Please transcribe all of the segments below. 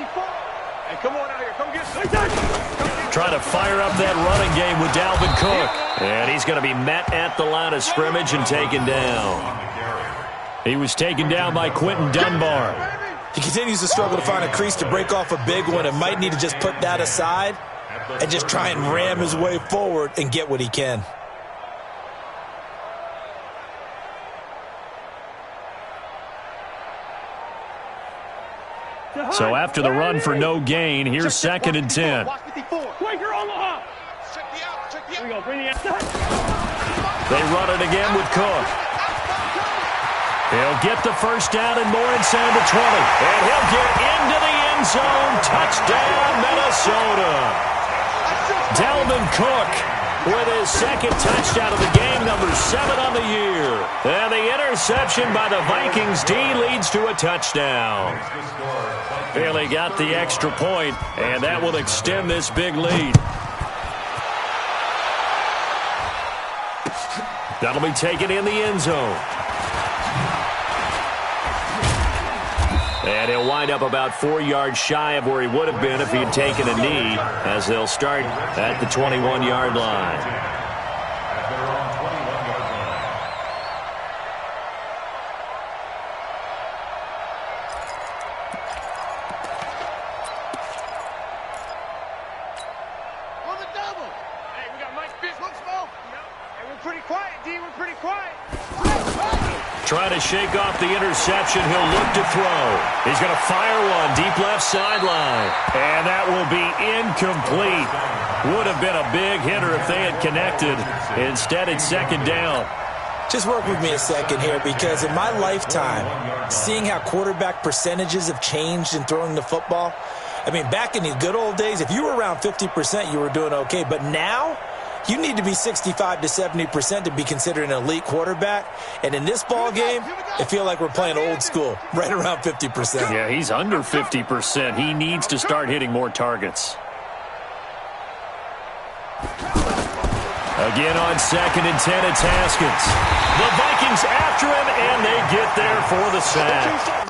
Hey, come on out here. Come get some. Trying to fire up that running game with Dalvin Cook. And he's going to be met at the line of scrimmage and taken down. He was taken down by Quentin Dunbar. He continues to struggle to find a crease to break off a big one and might need to just put that aside and just try and ram his way forward and get what he can. So after the run for no gain, here's 2nd and 10. They run it again with Cook. He'll get the first down and more inside the 20. And he'll get into the end zone. Touchdown, Minnesota. Dalvin Cook with his 2nd touchdown of the game, number 7 on the year. And the interception by the Vikings D leads to a touchdown. Bailey got the extra point, and that will extend this big lead. That'll be taken in the end zone. And he'll wind up about 4 yards shy of where he would have been if he had taken a knee, as they'll start at the 21-yard line. Trying to shake off the interception. He'll look to throw. He's going to fire one deep left sideline. And that will be incomplete. Would have been a big hitter if they had connected. Instead, it's 2nd down. Just work with me a second here, because in my lifetime, seeing how quarterback percentages have changed in throwing the football, I mean, back in the good old days, if you were around 50%, you were doing okay. But now, you need to be 65 to 70% to be considered an elite quarterback. And in this ball game, I feel like we're playing old school, right around 50%. Yeah, he's under 50%. He needs to start hitting more targets. Again on 2nd and 10, it's Haskins. The Vikings after him, and they get there for the sack.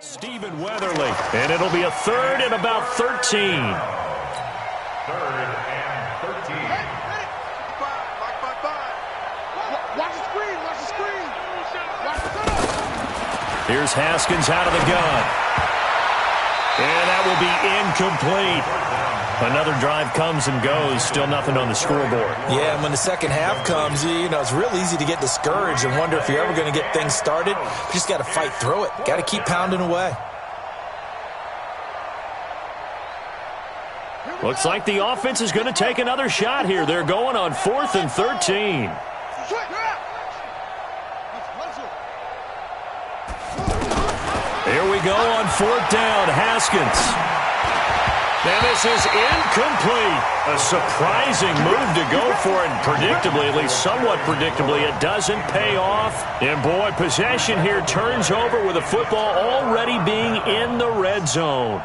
Stephen Weatherly, and it'll be a 3rd and about 13. 3rd and 13. Watch the screen, watch the screen. Watch the screen. Here's Haskins out of the gun. And that will be incomplete. Another drive comes and goes, still nothing on the scoreboard. Yeah, and when the second half comes, you know, it's real easy to get discouraged and wonder if you're ever going to get things started. You just got to fight through it. Got to keep pounding away. Looks like the offense is going to take another shot here. They're going on 4th and 13. Here we go on 4th down. Haskins. And this is incomplete. A surprising move to go for it. Predictably, at least somewhat predictably, it doesn't pay off. And boy, possession here turns over with the football already being in the red zone.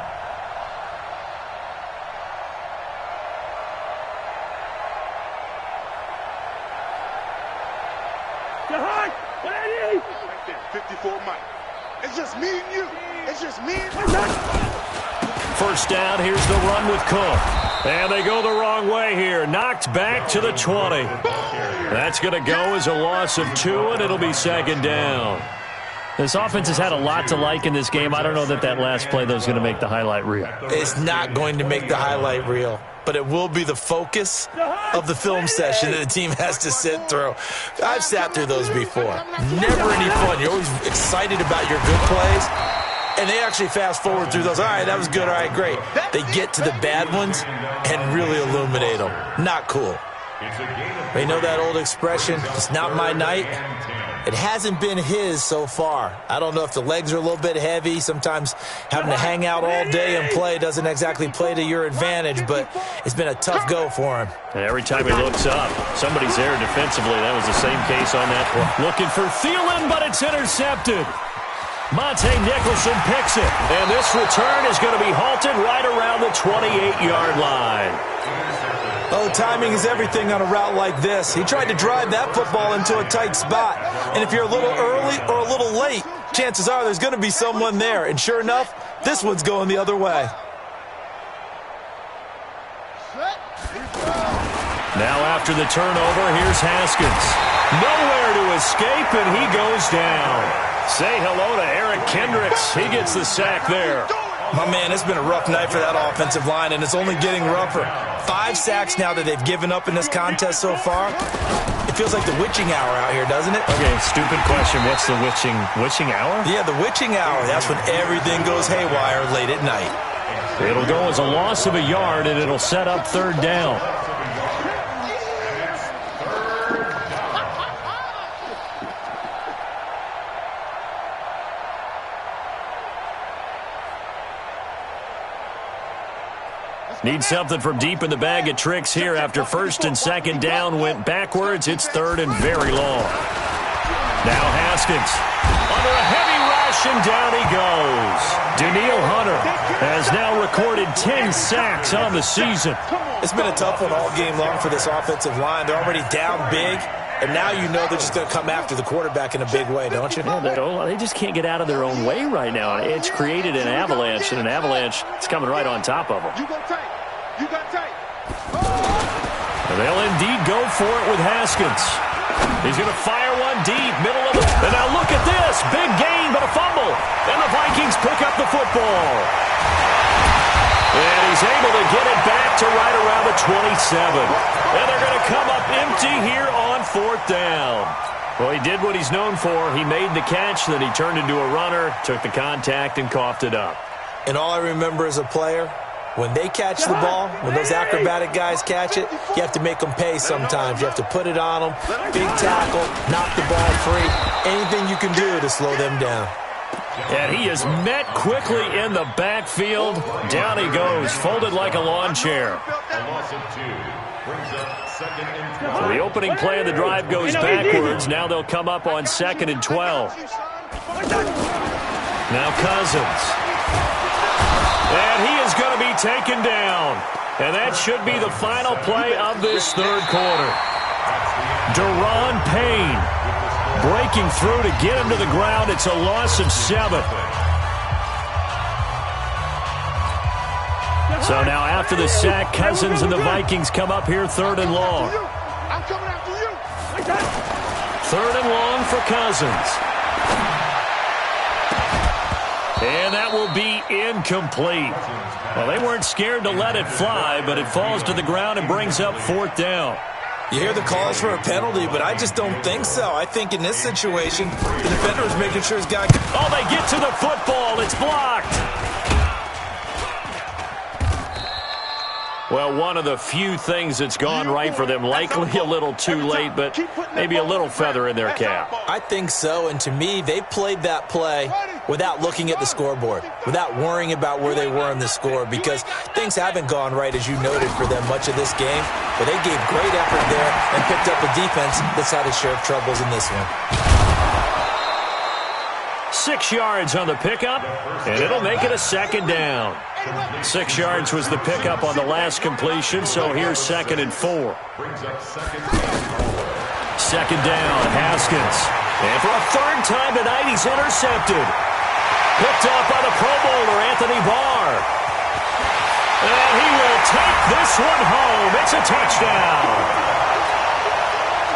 Right there, 54 Mike. It's just me and you. It's just me and you. First down, here's the run with Cook. And they go the wrong way here. Knocked back to the 20. That's going to go as a loss of 2, and it'll be 2nd down. This offense has had a lot to like in this game. I don't know that last play, though, is going to make the highlight reel. It's not going to make the highlight reel, but it will be the focus of the film session that the team has to sit through. I've sat through those before. Never any fun. You're always excited about your good plays, and they actually fast forward through those. All right, that was good. All right, great. They get to the bad ones and really illuminate them. Not cool. They know that old expression, it's not my night. It hasn't been his so far. I don't know if the legs are a little bit heavy. Sometimes having to hang out all day and play doesn't exactly play to your advantage, but it's been a tough go for him. And every time he looks up, somebody's there defensively. That was the same case on that play. Looking for Thielen, but it's intercepted. Monte Nicholson picks it, and this return is going to be halted right around the 28-yard line. Oh, timing is everything on a route like this. He tried to drive that football into a tight spot. And if you're a little early or a little late, chances are there's going to be someone there. And sure enough, this one's going the other way. Now after the turnover, here's Haskins. Nowhere to escape, and he goes down. Say hello to Eric Kendricks. He gets the sack there. My man, it's been a rough night for that offensive line, and it's only getting rougher. 5 sacks now that they've given up in this contest so far. It feels like the witching hour out here, doesn't it? Okay, stupid question. What's the witching hour? Yeah, the witching hour. That's when everything goes haywire late at night. It'll go as a loss of a yard, and it'll set up 3rd down. Need something from deep in the bag of tricks here after 1st and 2nd down went backwards. It's 3rd and very long. Now Haskins under a heavy rush, and down he goes. Daniil Hunter has now recorded 10 sacks on the season. It's been a tough one all game long for this offensive line. They're already down big, and now you know they're just going to come after the quarterback in a big way, don't you? Yeah, they just can't get out of their own way right now. It's created an avalanche, and an avalanche is coming right on top of them. And they'll indeed go for it with Haskins. He's going to fire one deep, middle of the... And now look at this. Big gain, but a fumble. And the Vikings pick up the football. And he's able to get it back to right around the 27. And they're going to come up empty here on 4th down. Well, he did what he's known for. He made the catch, then he turned into a runner, took the contact, and coughed it up. And all I remember as a player, when they catch the ball, when those acrobatic guys catch it, you have to make them pay sometimes. You have to put it on them, big tackle, knock the ball free, anything you can do to slow them down. And he is met quickly in the backfield. Down he goes, folded like a lawn chair. So the opening play of the drive goes backwards. Now they'll come up on 2nd and 12. Now Cousins. And he is going to be taken down. And that should be the final play of this 3rd quarter. Deron Payne breaking through to get him to the ground. It's a loss of 7. So now after the sack, Cousins and the Vikings come up here 3rd and long. 3rd and long for Cousins. And that will be incomplete. Well, they weren't scared to let it fly, but it falls to the ground and brings up 4th down. You hear the calls for a penalty, but I just don't think so. I think in this situation, the defender is making sure his guy... Oh, they get to the football. It's blocked. Well, one of the few things that's gone right for them. Likely a little too late, but maybe a little feather in their cap. I think so, and to me, they played that play without looking at the scoreboard, without worrying about where they were in the score, because things haven't gone right, as you noted, for them much of this game. But they gave great effort there and picked up a defense that's had a share of troubles in this one. 6 yards on the pickup, and it'll make it a 2nd down. 6 yards was the pickup on the last completion, so here's 2nd and 4. 2nd down, Haskins. And for a 3rd time tonight, he's intercepted. Picked up by the Pro Bowler, Anthony Barr. And he will take this one home. It's a touchdown.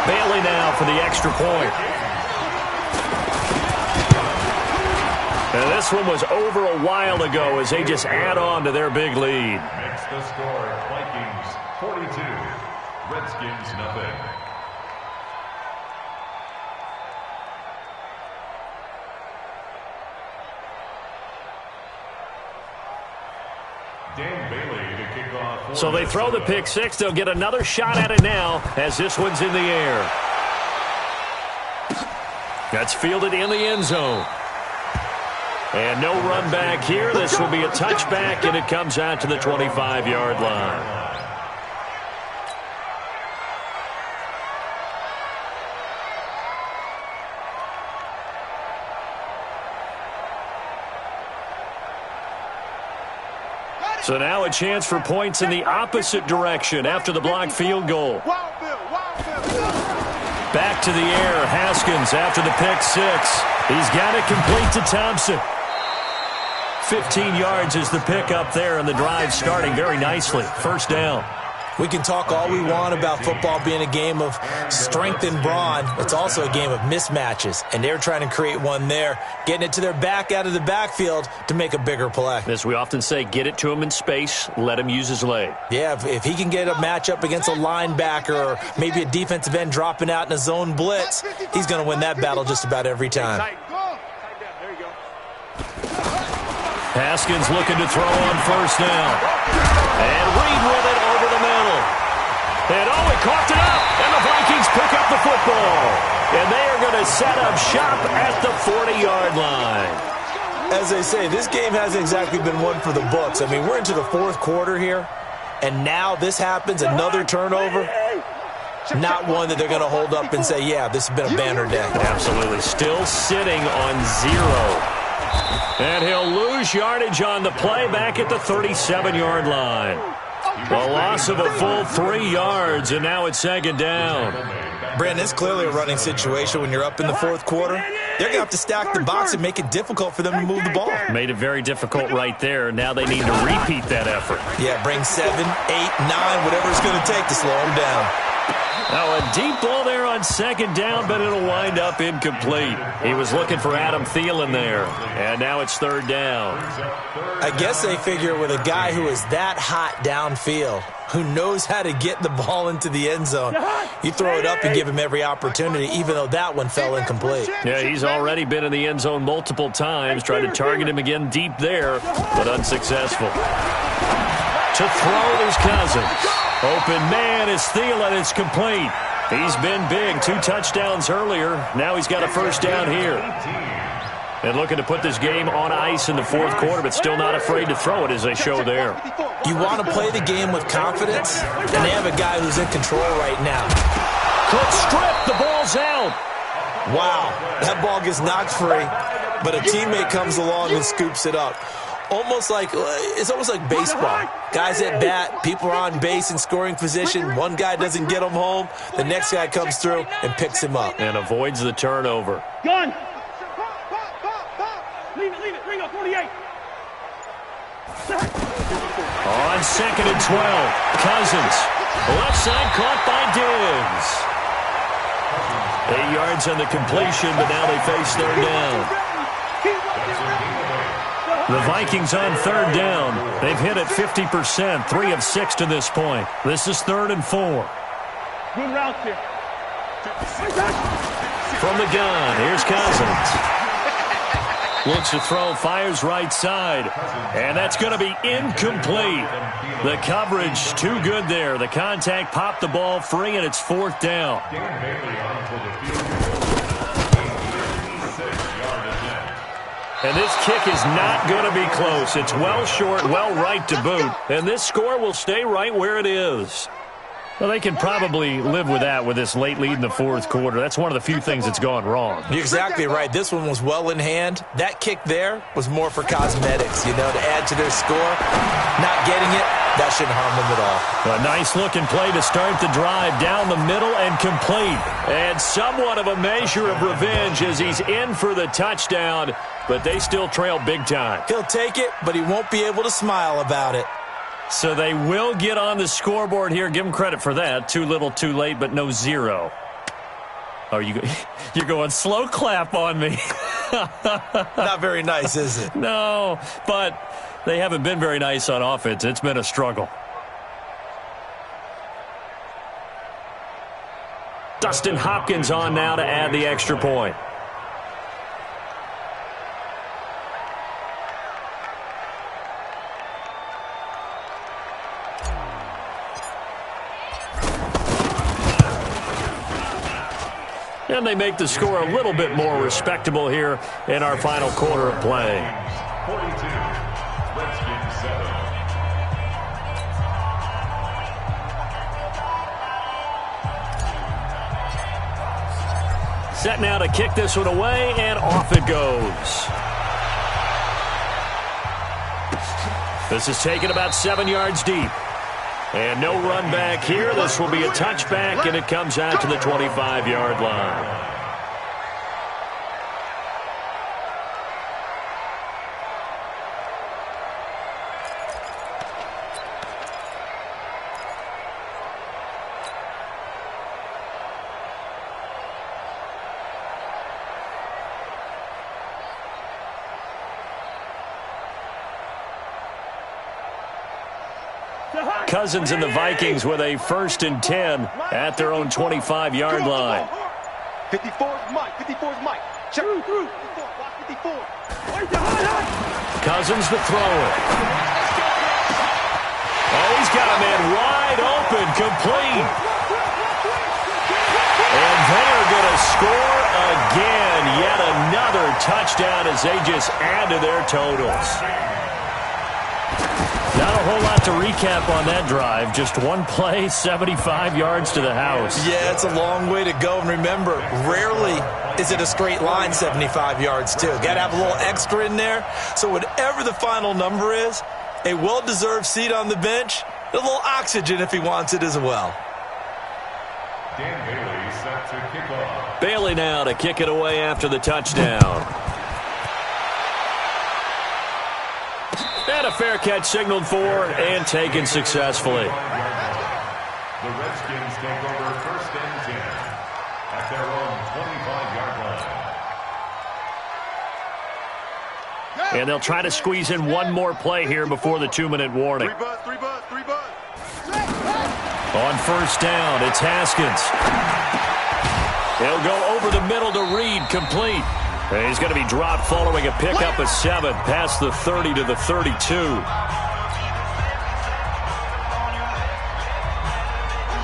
Bailey now for the extra point. And this one was over a while ago as they just add on to their big lead. Makes the score Vikings 42, Redskins nothing. Dan Bailey to kick off. So they throw the pick six. They'll get another shot at it now as this one's in the air. That's fielded in the end zone. And no run back here. This will be a touchback, and it comes out to the 25-yard line. So now a chance for points in the opposite direction after the blocked field goal. Back to the air, Haskins after the pick six. He's got it complete to Thompson. 15 yards is the pick up there, and the drive starting very nicely. First down. We can talk all we want about football being a game of strength and brawn. It's also a game of mismatches, and they're trying to create one there, getting it to their back out of the backfield to make a bigger play. As we often say, get it to him in space, let him use his leg. Yeah, if he can get a matchup against a linebacker or maybe a defensive end dropping out in a zone blitz, he's going to win that battle just about every time. Haskins looking to throw on first down. And Reed with it over the middle. And he coughed it up. And the Vikings pick up the football. And they are going to set up shop at the 40-yard line. As they say, this game hasn't exactly been one for the books. I mean, we're into the fourth quarter here. And now this happens, another turnover. Not one that they're going to hold up and say, yeah, this has been a banner day. Absolutely. Still sitting on 0. And he'll lose yardage on the play back at the 37-yard line. A loss of a full 3 yards, and now it's second down. Brandon, it's clearly a running situation when you're up in the fourth quarter. They're going to have to stack the box and make it difficult for them to move the ball. Made it very difficult right there. Now they need to repeat that effort. Yeah, bring 7, 8, 9, whatever it's going to take to slow them down. Now a deep ball there on second down, but it'll wind up incomplete. He was looking for Adam Thielen there, and now it's third down. I guess they figure with a guy who is that hot downfield, who knows how to get the ball into the end zone, you throw it up and give him every opportunity, even though that one fell incomplete. Yeah, he's already been in the end zone multiple times, tried to target him again deep there, but unsuccessful. To throw is Cousins. Open man is Thielen. It's complete. He's been big. 2 touchdowns earlier. Now he's got a first down here. And looking to put this game on ice in the fourth quarter, but still not afraid to throw it as they show there. You want to play the game with confidence, and they have a guy who's in control right now. Cook strip. The ball's out. Wow. That ball gets knocked free, but a teammate comes along and scoops it up. It's almost like baseball. Guys at bat, people are on base in scoring position. One guy doesn't get him home. The next guy comes through and picks him up. And avoids the turnover. Gun. Leave it. Bring up 48. On second and 12. Cousins. Left side caught by Diggs. 8 yards on the completion, but now they face third down. The Vikings on third down. They've hit it 50%, 3 of 6 to this point. This is 3rd and 4. Good route here. From the gun, here's Cousins. Looks to throw, fires right side. And that's going to be incomplete. The coverage too good there. The contact popped the ball free, and it's 4th down. And this kick is not going to be close. It's well short, well right to boot. And this score will stay right where it is. Well, they can probably live with that with this late lead in the fourth quarter. That's one of the few things that's gone wrong. You're exactly right. This one was well in hand. That kick there was more for cosmetics, to add to their score. Not getting it, that shouldn't harm them at all. A nice-looking play to start the drive down the middle and complete. And somewhat of a measure of revenge as he's in for the touchdown, but they still trail big time. He'll take it, but he won't be able to smile about it. So they will get on the scoreboard here. Give them credit for that. Too little, too late, but no 0. Are you're going slow clap on me. Not very nice, is it? No, but they haven't been very nice on offense. It's been a struggle. Dustin Hopkins on now to add the extra point. And they make the score a little bit more respectable here in our final quarter of play. 42, Redskins 7. Set now to kick this one away, and off it goes. This is taken about 7 yards deep. And no run back here. This will be a touchback, and it comes out to the 25-yard line. Cousins and the Vikings with a 1st and 10 at their own 25-yard line. 54's Mike. 54's Mike. Check. 54. Cousins to throw it. Oh, he's got a man wide open, complete. And they're going to score again. Yet another touchdown as they just add to their totals. Not a whole lot to recap on that drive. Just one play, 75 yards to the house. Yeah, it's a long way to go. And remember, rarely is it a straight line 75 yards, too. Got to have a little extra in there. So whatever the final number is, a well-deserved seat on the bench, a little oxygen if he wants it as well. Dan Bailey set to kick off. Bailey now to kick it away after the touchdown. And a fair catch signaled for and taken successfully. The Redskins take over 1st and 10 at their own 25-yard line. And they'll try to squeeze in one more play here before the 2-minute warning. Three buzz. On 1st down, it's Haskins. He'll go over the middle to Reed, complete. And he's going to be dropped following a pickup of 7 past the 30 to the 32.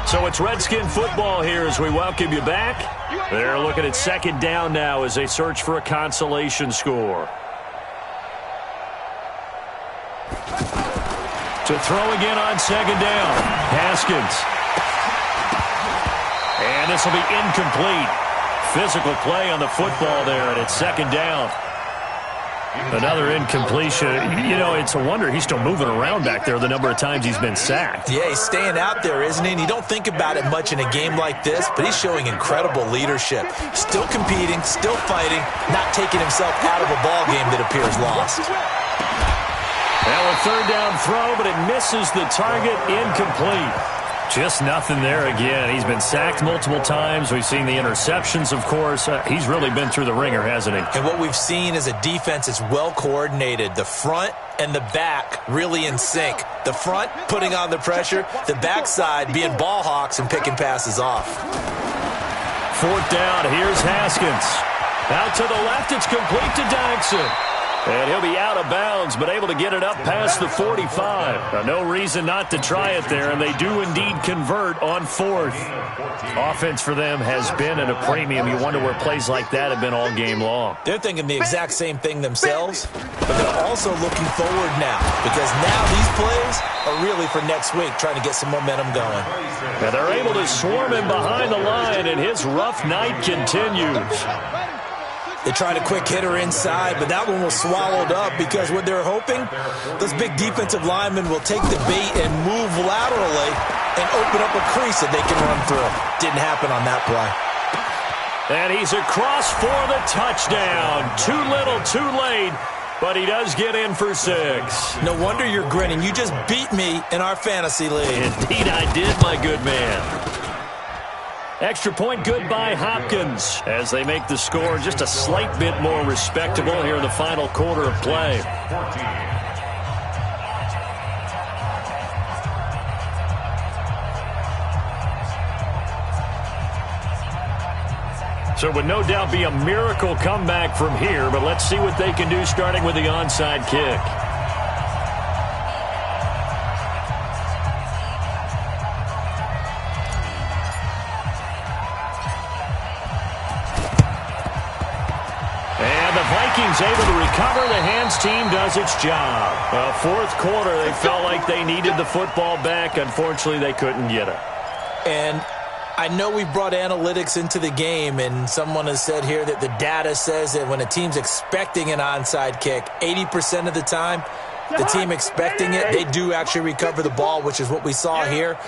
So it's Redskin football here as we welcome you back. They're looking at 2nd down now as they search for a consolation score. To throw again on 2nd down. Haskins. And this will be incomplete. Physical play on the football there, and it's 2nd down. Another incompletion. You know, it's a wonder he's still moving around back there the number of times he's been sacked. Yeah, he's staying out there, isn't he? And you don't think about it much in a game like this, but he's showing incredible leadership. Still competing, still fighting, not taking himself out of a ball game that appears lost. Now a 3rd down throw, but it misses the target, incomplete. Just nothing there again. He's been sacked multiple times. We've seen the interceptions, of course. He's really been through the ringer, hasn't he? And what we've seen is a defense is well coordinated. The front and the back really in sync. The front putting on the pressure, the backside being ball hawks and picking passes off. 4th down, here's Haskins. Out to the left, it's complete to Dykson. And he'll be out of bounds, but able to get it up past the 45. Now, no reason not to try it there, and they do indeed convert on 4th. Offense for them has been at a premium. You wonder where plays like that have been all game long. They're thinking the exact same thing themselves, but they're also looking forward now, because now these plays are really for next week, trying to get some momentum going. And they're able to swarm him behind the line, and his rough night continues. They tried a quick hitter inside, but that one was swallowed up because what they're hoping, those big defensive linemen will take the bait and move laterally and open up a crease that they can run through. Didn't happen on that play. And he's across for the touchdown. Too little, too late, but he does get in for 6. No wonder you're grinning. You just beat me in our fantasy league. Indeed I did, my good man. Extra point good by Hopkins as they make the score just a slight bit more respectable here in the final quarter of play. 14. So it would no doubt be a miracle comeback from here, but let's see what they can do starting with the onside kick. And the Vikings able to recover. The hands team does its job. Fourth quarter, they felt like they needed the football back. Unfortunately, they couldn't get it. And I know we brought analytics into the game, and someone has said here that the data says that when a team's expecting an onside kick, 80% of the time, the team expecting it, they do actually recover the ball, which is what we saw here.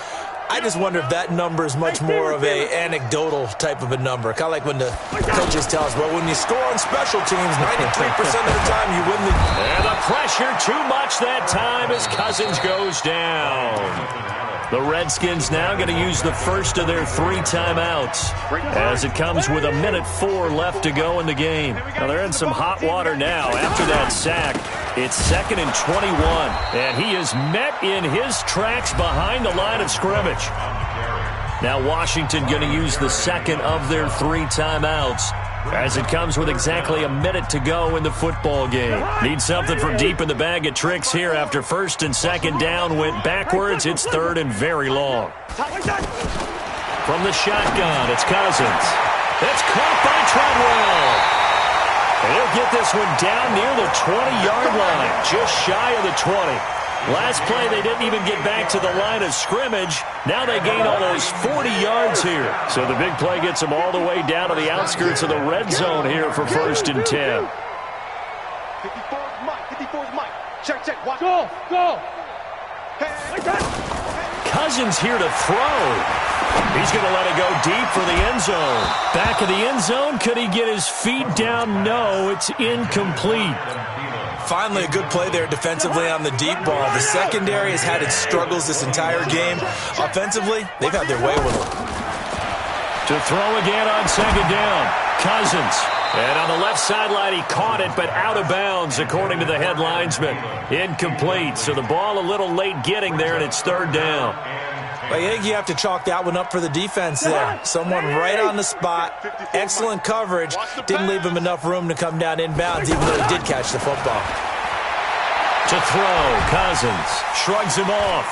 I just wonder if that number is much more of an anecdotal type of a number. Kind of like when the coaches tell us, well, when you score on special teams, 93% of the time you win the... And the pressure too much that time as Cousins goes down. The Redskins now going to use the first of their 3 timeouts as it comes with 1:04 left to go in the game. Now they're in some hot water now after that sack. It's 2nd and 21, and he is met in his tracks behind the line of scrimmage. Now Washington going to use the second of their 3 timeouts as it comes with exactly 1 minute to go in the football game. Need something from deep in the bag of tricks here after 1st and 2nd down went backwards. It's 3rd and very long. From the shotgun, it's Cousins. It's caught by Treadwell. And he'll get this one down near the 20-yard line, just shy of the 20. Last play, they didn't even get back to the line of scrimmage. Now they gain almost 40 yards here. So the big play gets them all the way down to the outskirts of the red zone here for 1st and 10. 54's Mike. 54's Mike. Check. Watch. Go. Cousins here to throw. He's going to let it go deep for the end zone. Back of the end zone. Could he get his feet down? No, it's incomplete. Finally, a good play there defensively on the deep ball. The secondary has had its struggles this entire game. Offensively, they've had their way with it. To throw again on 2nd down. Cousins. And on the left sideline, he caught it, but out of bounds, according to the head linesman. Incomplete. So the ball a little late getting there, and it's 3rd down. I think you have to chalk that one up for the defense there. Someone right on the spot. Excellent coverage. Didn't leave him enough room to come down inbounds, even though he did catch the football. To throw, Cousins shrugs him off.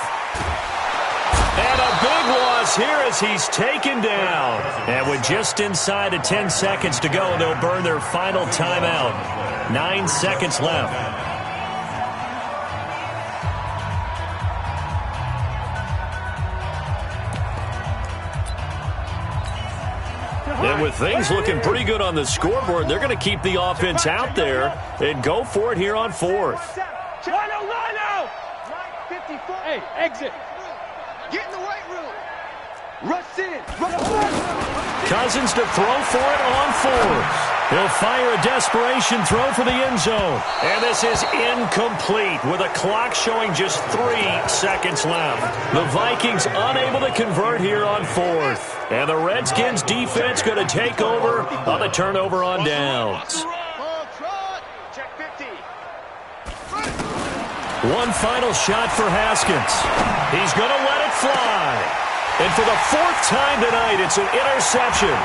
And a big loss here as he's taken down. And with just inside of 10 seconds to go, they'll burn their final timeout. 9 seconds left. And with things looking pretty good on the scoreboard, they're going to keep the offense out there and go for it here on 4th. Rhino! Hey, exit. Get in the weight room. Rush in. Cousins to throw for it on 4th. He'll fire a desperation throw for the end zone. And this is incomplete with a clock showing just 3 seconds left. The Vikings unable to convert here on 4th. And the Redskins defense going to take over on the turnover on downs. One final shot for Haskins. He's going to let it fly. And for the 4th time tonight, it's an interception.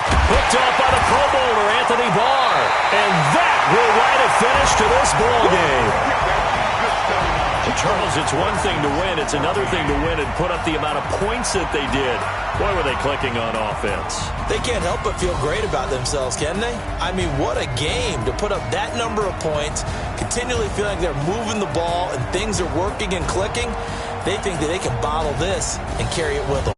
Picked up by the Pro Bowler, Anthony Barr. And that will write a finish to this ball game. Charles, it's one thing to win. It's another thing to win and put up the amount of points that they did. Boy, were they clicking on offense. They can't help but feel great about themselves, can they? I mean, what a game to put up that number of points, continually feeling like they're moving the ball and things are working and clicking. They think that they can bottle this and carry it with them.